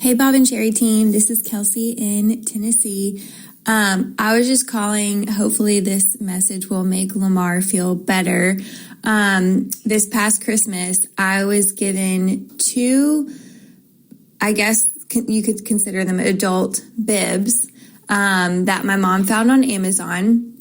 Hey, Bob and Sheri team. This is Kelsey in Tennessee. I was just calling. Hopefully, this message will make Lamar feel better. This past Christmas, I was given two, I guess you could consider them adult bibs that my mom found on Amazon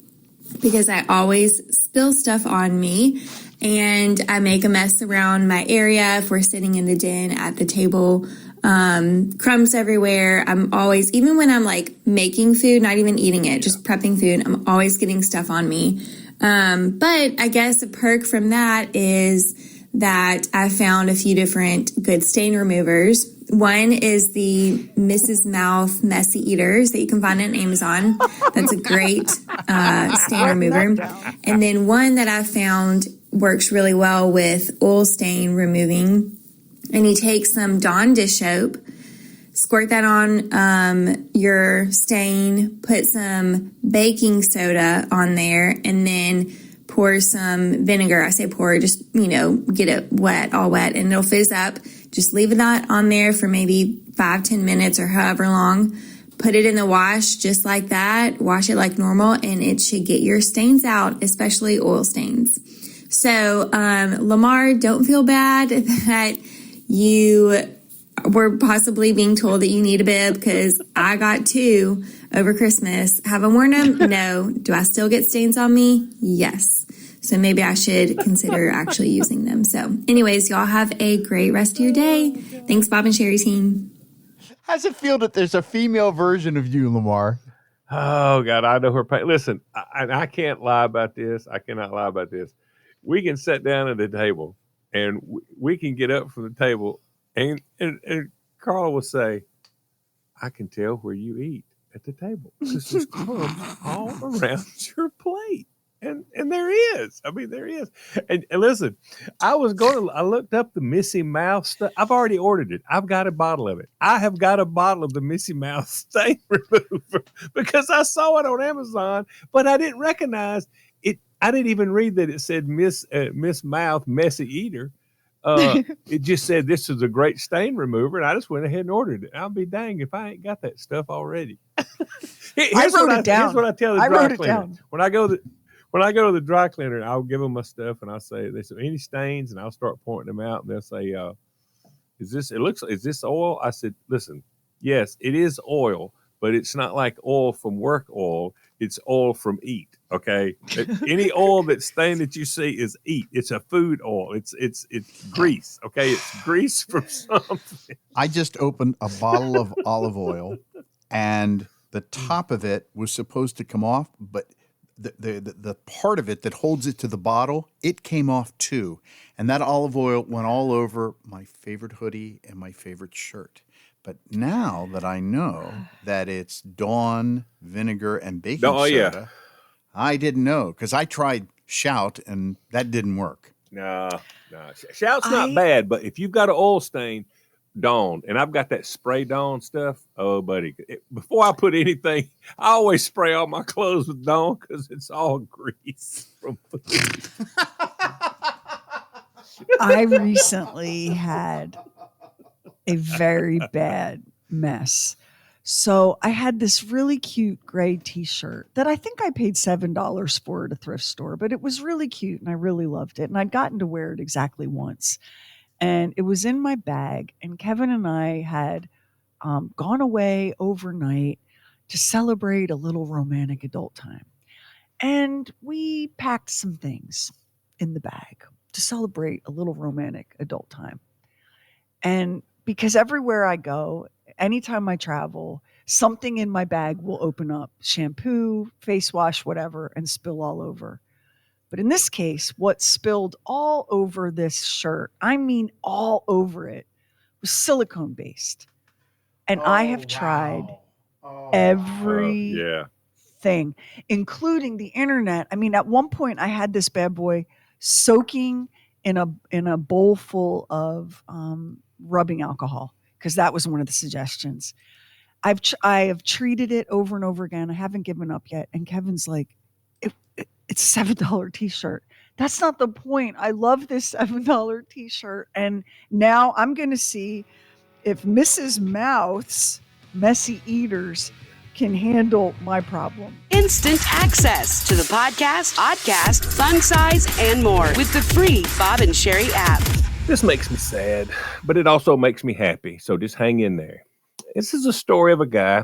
because I always spill stuff on me and I make a mess around my area if we're sitting in the den at the table. Crumbs everywhere. I'm always, even when I'm like making food, not even eating it, just prepping food, I'm always getting stuff on me. But I guess a perk from that is that I found a few different good stain removers. One is the Mrs. Mouth Messy Eaters that you can find on Amazon. That's a great stain remover. And then one that I found works really well with oil stain removing. And you take some Dawn dish soap, squirt that on your stain, put some baking soda on there, and then pour some vinegar. I say pour, just, get it wet, all wet, and it'll fizz up. Just leave that on there for maybe 5-10 minutes or however long. Put it in the wash just like that. Wash it like normal, and it should get your stains out, especially oil stains. So, Lamar, don't feel bad that you were possibly being told that you need a bib, because I got two over Christmas. Have I worn them? No. Do I still get stains on me? Yes. So maybe I should consider actually using them. So anyways, y'all have a great rest of your day. Thanks, Bob and Sheri team. How's it feel that there's a female version of you, Lamar? Oh, God, I know her pain. Listen, I can't lie about this. I cannot lie about this. We can sit down at the table, and we can get up from the table, and Carla will say, I can tell where you eat at the table because there's crumbs all around your plate. And there is. I mean, there is. And listen, I looked up the Missy Mouth stuff. I've already ordered it. I've got a bottle of it. I have got a bottle of the Missy Mouth stain remover because I saw it on Amazon, but I didn't recognize it. I didn't even read that it said Miss Mouth Messy Eater. It just said this is a great stain remover, and I just went ahead and ordered it. I'll be danged if I ain't got that stuff already. Here's what I tell the dry cleaner. When I go to the dry cleaner, I'll give them my stuff, and I'll say, "There's any stains?" And I'll start pointing them out, and they'll say, "Is this oil?" I said, "Listen, yes, it is oil, but it's not like oil from work oil. It's oil from eat. Okay, any oil that's stained that you see is eat. It's a food oil. It's grease. Okay, it's grease from something." I just opened a bottle of olive oil, and the top of it was supposed to come off, but the part of it that holds it to the bottle, it came off too. And that olive oil went all over my favorite hoodie and my favorite shirt. But now that I know that it's Dawn, vinegar, and baking soda, I didn't know, because I tried Shout and that didn't work. No. Shout's not bad, but if you've got an oil stain, Dawn, and I've got that spray Dawn stuff. Oh, buddy, before I put anything, I always spray all my clothes with Dawn because it's all grease from food. I recently had a very bad mess. So I had this really cute gray t-shirt that I think I paid $7 for at a thrift store, but it was really cute and I really loved it. And I'd gotten to wear it exactly once. And it was in my bag, and Kevin and I had gone away overnight to celebrate a little romantic adult time. And we packed some things in the bag to celebrate a little romantic adult time. And because everywhere I go, anytime I travel, something in my bag will open up, shampoo, face wash, whatever, and spill all over. But in this case, what spilled all over this shirt, I mean all over it, was silicone based. And I have tried everything, including the internet. I mean, at one point I had this bad boy soaking in a bowl full of rubbing alcohol, because that was one of the suggestions. I have treated it over and over again. I haven't given up yet. And Kevin's like, it's a $7 t-shirt. That's not the point. I love this $7 t-shirt. And now I'm going to see if Mrs. Mouth's messy eaters can handle my problem. Instant access to the podcast, oddcast, fun size, and more with the free Bob and Sheri app. This makes me sad, but it also makes me happy. So just hang in there. This is a story of a guy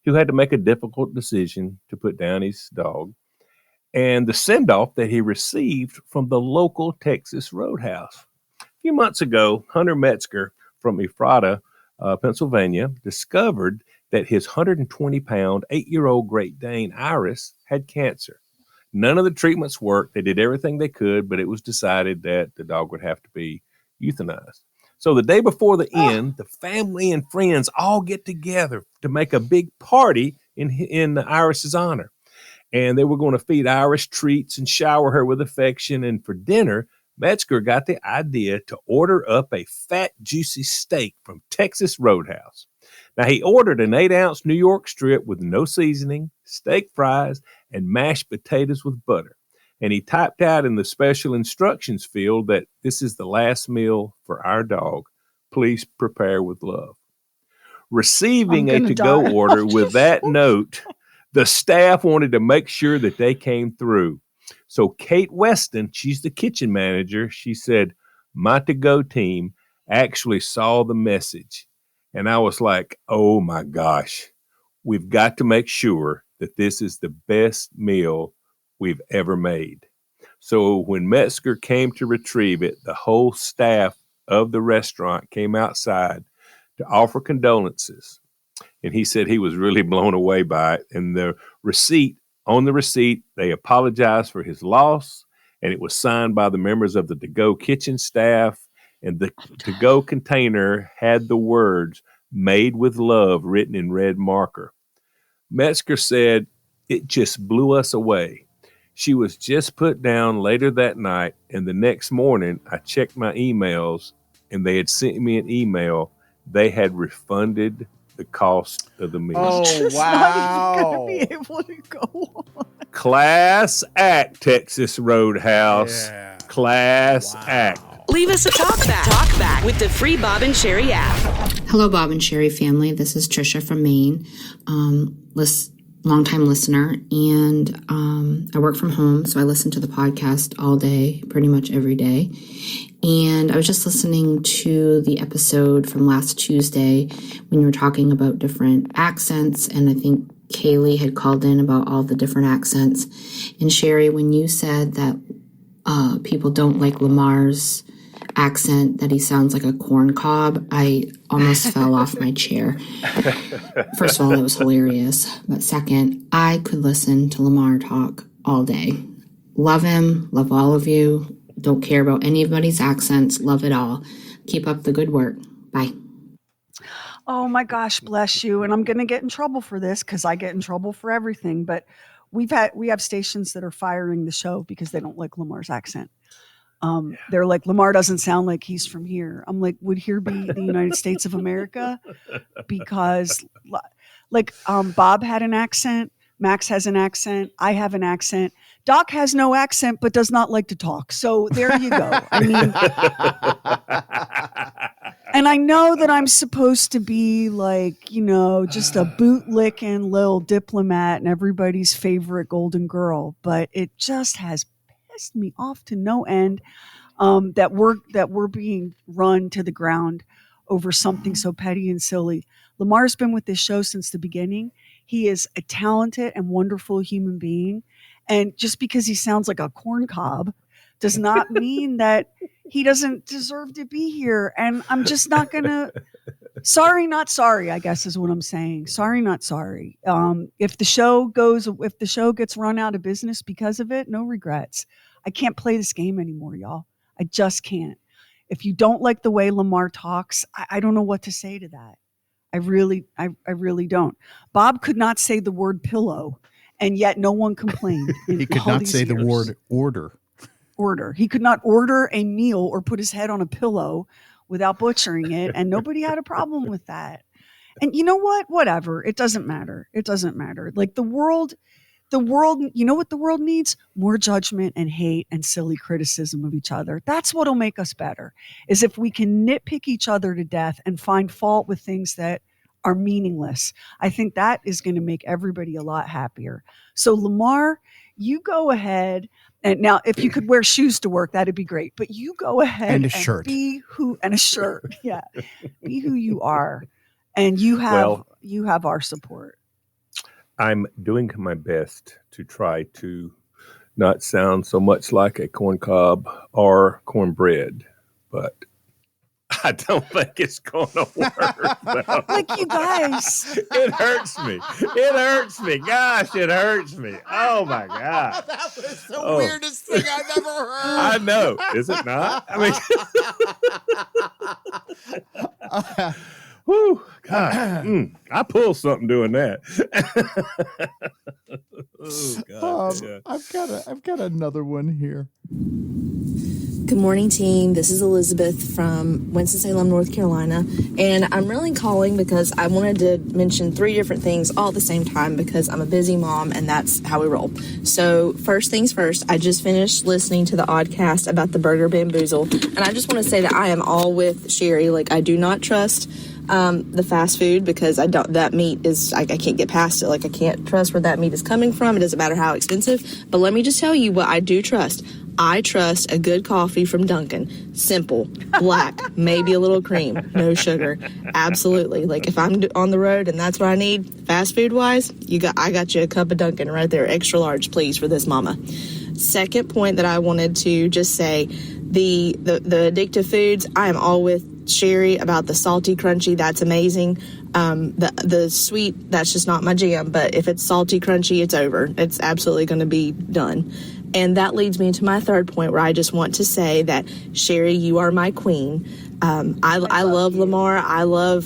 who had to make a difficult decision to put down his dog and the send-off that he received from the local Texas Roadhouse. A few months ago, Hunter Metzger from Ephrata, Pennsylvania, discovered that his 120-pound, 8-year-old Great Dane, Iris, had cancer. None of the treatments worked. They did everything they could, but it was decided that the dog would have to be euthanized. So the day before the end, the family and friends all get together to make a big party in Iris's honor. And they were going to feed Iris treats and shower her with affection. And for dinner, Metzger got the idea to order up a fat, juicy steak from Texas Roadhouse. Now, he ordered an 8-ounce New York strip with no seasoning, steak fries, and mashed potatoes with butter. And he typed out in the special instructions field that this is the last meal for our dog. Please prepare with love. Receiving a to-go order with that note, the staff wanted to make sure that they came through. So Kate Weston, she's the kitchen manager, she said, my to-go team actually saw the message. And I was like, oh my gosh, we've got to make sure that this is the best meal we've ever made. So when Metzger came to retrieve it, the whole staff of the restaurant came outside to offer condolences. And he said he was really blown away by it. And on the receipt, they apologized for his loss. And it was signed by the members of the to-go kitchen staff. And the to-go container had the words, made with love, written in red marker. Metzger said, it just blew us away. She was just put down later that night, and the next morning I checked my emails, and they had sent me an email. They had refunded the cost of the meal. Oh, wow. Not even going to be able to go on. Class act, Texas Roadhouse. Yeah. Class act. Leave us a talk back with the free Bob and Sheri app. Hello, Bob and Sheri family. This is Trisha from Maine, longtime listener, and I work from home, so I listen to the podcast all day, pretty much every day. And I was just listening to the episode from last Tuesday when you were talking about different accents, and I think Kaylee had called in about all the different accents. And Sheri, when you said that people don't like Lamar's accent, that he sounds like a corn cob, I almost fell off my chair. First of all, that was hilarious. But second, I could listen to Lamar talk all day. Love him. Love all of you. Don't care about anybody's accents. Love it all. Keep up the good work. Bye. Oh my gosh, bless you. And I'm going to get in trouble for this because I get in trouble for everything. But we have stations that are firing the show because they don't like Lamar's accent. They're like, Lamar doesn't sound like he's from here. I'm like, would here be the United States of America? Because Bob had an accent. Max has an accent. I have an accent. Doc has no accent, but does not like to talk. So there you go. I mean, and I know that I'm supposed to be like, just a bootlicking little diplomat and everybody's favorite golden girl, but it just has pissed me off to no end that we're being run to the ground over something so petty and silly. Lamar's been with this show since the beginning. He is a talented and wonderful human being. And just because he sounds like a corn cob does not mean that he doesn't deserve to be here. And I'm just not going to, sorry, not sorry, I guess is what I'm saying. Sorry, not sorry. If the show gets run out of business because of it, no regrets. I can't play this game anymore, y'all. I just can't. If you don't like the way Lamar talks, I don't know what to say to that. I really don't. Bob could not say the word pillow, and yet no one complained. He could not say the word order. He could not order a meal or put his head on a pillow without butchering it, and nobody had a problem with that. And you know what? Whatever. It doesn't matter. Like the world the world, you know what the world needs? More judgment and hate and silly criticism of each other. That's what'll make us better, is if we can nitpick each other to death and find fault with things that are meaningless. I think that is going to make everybody a lot happier. So Lamar, you go ahead. And now if you could wear shoes to work, that'd be great. But you go ahead And a shirt. and a shirt. Yeah. Be who you are. And you have our support. I'm doing my best to try to not sound so much like a corn cob or cornbread, but I don't think it's going to work. Though. Like, you guys. It hurts me. It hurts me. Gosh, it hurts me. Oh, my God. That was the weirdest thing I've ever heard. I know. Is it not? I mean, whew, God. I pulled something doing that. Oh, God. Yeah. I've got another one here. Good morning, team. This is Elizabeth from Winston-Salem, North Carolina, and I'm really calling because I wanted to mention 3 different things all at the same time because I'm a busy mom and that's how we roll. So first things first, I just finished listening to the oddcast about the burger bamboozle, and I just want to say that I am all with Sheri. Like, I do not trust the fast food because that meat is, I can't get past it. Like, I can't trust where that meat is coming from. It doesn't matter how expensive. But let me just tell you what I do trust. I trust a good coffee from Dunkin'. Simple, black, maybe a little cream, no sugar. Absolutely. Like, if I'm on the road and that's what I need, fast food wise, I got you a cup of Dunkin' right there, extra large, please, for this mama. Second point that I wanted to just say, the addictive foods, I am all with Sheri about the salty crunchy. That's amazing. The sweet, that's just not my jam. But if it's salty crunchy, it's over. It's absolutely going to be done. And that leads me to my third point, where I just want to say that, Sheri, you are my queen. I love Lamar. I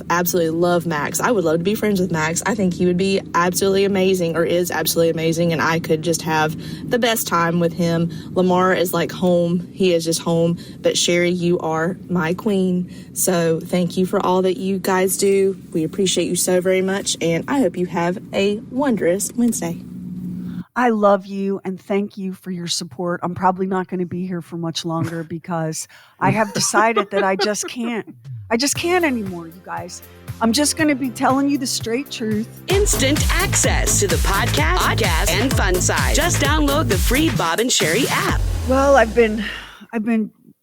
absolutely love Max. I would love to be friends with Max. I think he would be absolutely amazing, or is absolutely amazing, and I could just have the best time with him. Lamar is like home. He is just home. But Sheri, you are my queen. So thank you for all that you guys do. We appreciate you so very much, and I hope you have a wondrous Wednesday. I love you and thank you for your support. I'm probably not going to be here for much longer because I have decided that I just can't anymore, you guys. I'm just going to be telling you the straight truth. Instant access to the podcast, and fun side. Just download the free Bob and Sheri app. Well, I've been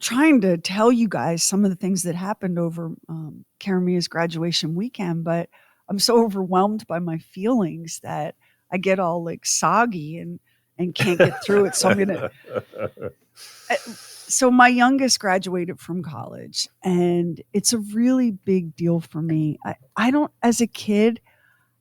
trying to tell you guys some of the things that happened over Karamia's graduation weekend, but I'm so overwhelmed by my feelings that I get all like soggy and can't get through it. So I'm going to, so my youngest graduated from college and it's a really big deal for me. I don't, as a kid,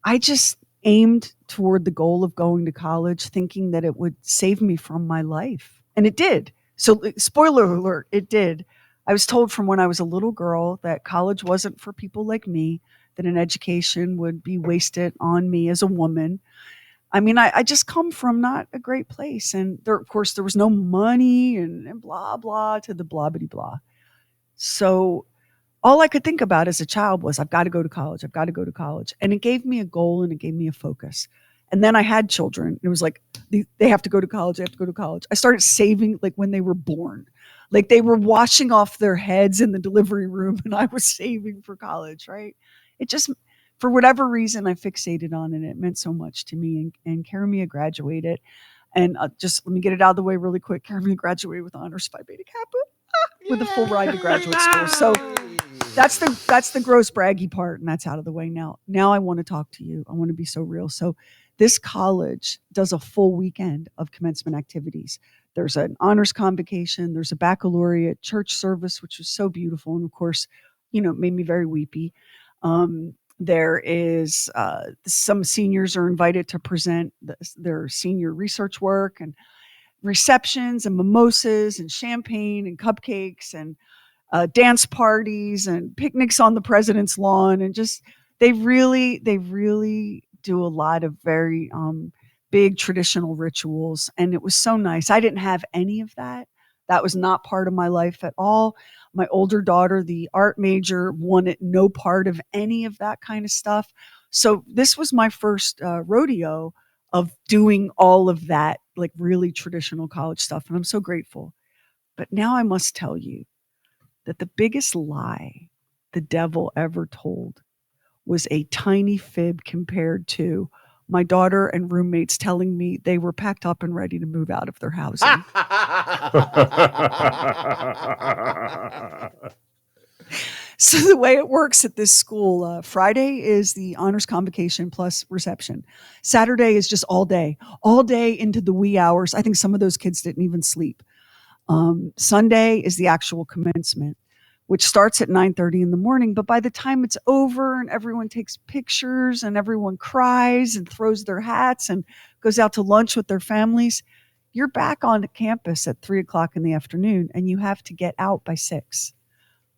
I just aimed toward the goal of going to college thinking that it would save me from my life. And it did. So spoiler alert, it did. I was told from when I was a little girl that college wasn't for people like me, that an education would be wasted on me as a woman. I mean, I just come from not a great place. And there, of course, there was no money and blah, blah to the blah, bitty blah. So all I could think about as a child was, I've got to go to college. I've got to go to college. And it gave me a goal and it gave me a focus. And then I had children. It was like, they have to go to college. They have to go to college. I started saving like when they were born. Like they were washing off their heads in the delivery room and I was saving for college, right? It just... For whatever reason, I fixated on it. It meant so much to me. And Karamia graduated. And just let me get it out of the way really quick. Karamia graduated with honors Phi Beta Kappa with a full ride to graduate school. So that's the gross braggy part. And that's out of the way now. Now I want to talk to you. I want to be so real. So this college does a full weekend of commencement activities. There's an honors convocation. There's a baccalaureate church service, which was so beautiful. And of course, it made me very weepy. There is some seniors are invited to present their senior research work and receptions and mimosas and champagne and cupcakes and dance parties and picnics on the president's lawn. And just, they really do a lot of very big traditional rituals. And it was so nice. I didn't have any of that. That was not part of my life at all. My older daughter, the art major, wanted no part of any of that kind of stuff. So this was my first rodeo of doing all of that, like really traditional college stuff. And I'm so grateful. But now I must tell you that the biggest lie the devil ever told was a tiny fib compared to my daughter and roommates telling me they were packed up and ready to move out of their housing. So the way it works at this school, Friday is the honors convocation plus reception. Saturday is just all day into the wee hours. I think some of those kids didn't even sleep. Sunday is the actual commencement, which starts at 9:30 in the morning. But by the time it's over and everyone takes pictures and everyone cries and throws their hats and goes out to lunch with their families, you're back on campus at 3:00 in the afternoon and you have to get out by 6.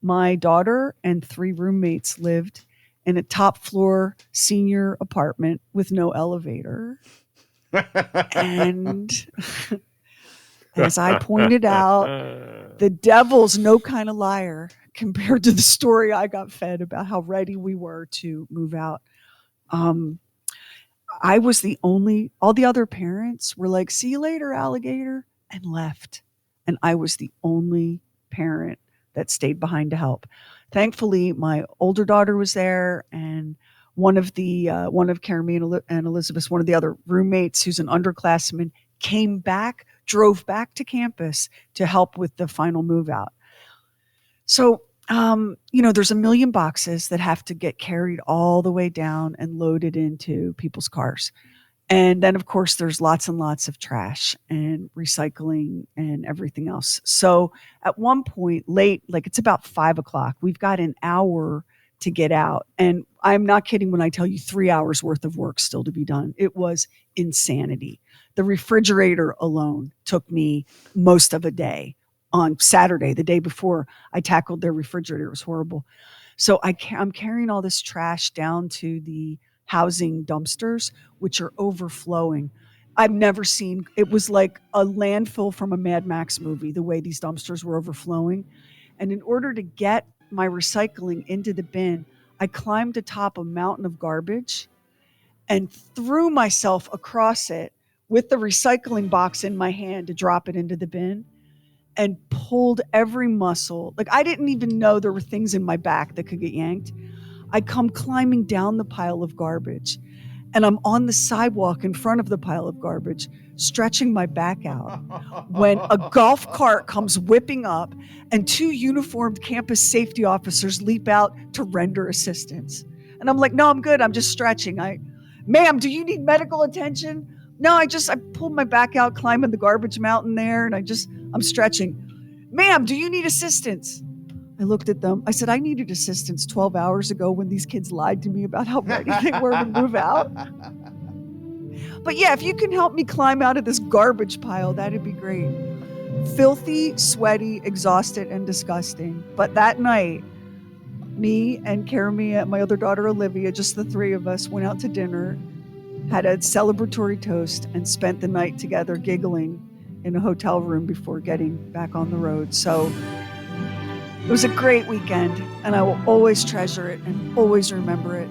My daughter and 3 roommates lived in a top floor senior apartment with no elevator. And as I pointed out, the devil's no kind of liar compared to the story I got fed about how ready we were to move out. I was all the other parents were like, see you later, alligator, and left. And I was the only parent that stayed behind to help. Thankfully, my older daughter was there, and one of Carrie and Elizabeth, one of the other roommates who's an underclassman, drove back to campus to help with the final move out. So, there's a million boxes that have to get carried all the way down and loaded into people's cars. And then, of course, there's lots and lots of trash and recycling and everything else. So at one point late, like it's about 5:00, we've got an hour to get out. And I'm not kidding when I tell you 3 hours worth of work still to be done. It was insanity. The refrigerator alone took me most of a day. On Saturday, the day before I tackled their refrigerator, it was horrible. So I'm carrying all this trash down to the housing dumpsters, which are overflowing. I've never seen, it was like a landfill from a Mad Max movie, the way these dumpsters were overflowing. And in order to get my recycling into the bin, I climbed atop a mountain of garbage and threw myself across it with the recycling box in my hand to drop it into the bin, and pulled every muscle. Like, I didn't even know there were things in my back that could get yanked. I come climbing down the pile of garbage, and I'm on the sidewalk in front of the pile of garbage, stretching my back out, when a golf cart comes whipping up and 2 uniformed campus safety officers leap out to render assistance. And I'm like, no, I'm good. I'm just stretching. Ma'am, do you need medical attention? No, I pulled my back out, climbing the garbage mountain there, and I'm stretching. Ma'am, do you need assistance? I looked at them. I said, I needed assistance 12 hours ago when these kids lied to me about how ready they were to move out. But yeah, if you can help me climb out of this garbage pile, that'd be great. Filthy, sweaty, exhausted, and disgusting. But that night, me and Karamia, my other daughter Olivia, just the 3 of us, went out to dinner, had a celebratory toast, and spent the night together giggling in a hotel room before getting back on the road. So it was a great weekend, and I will always treasure it and always remember it.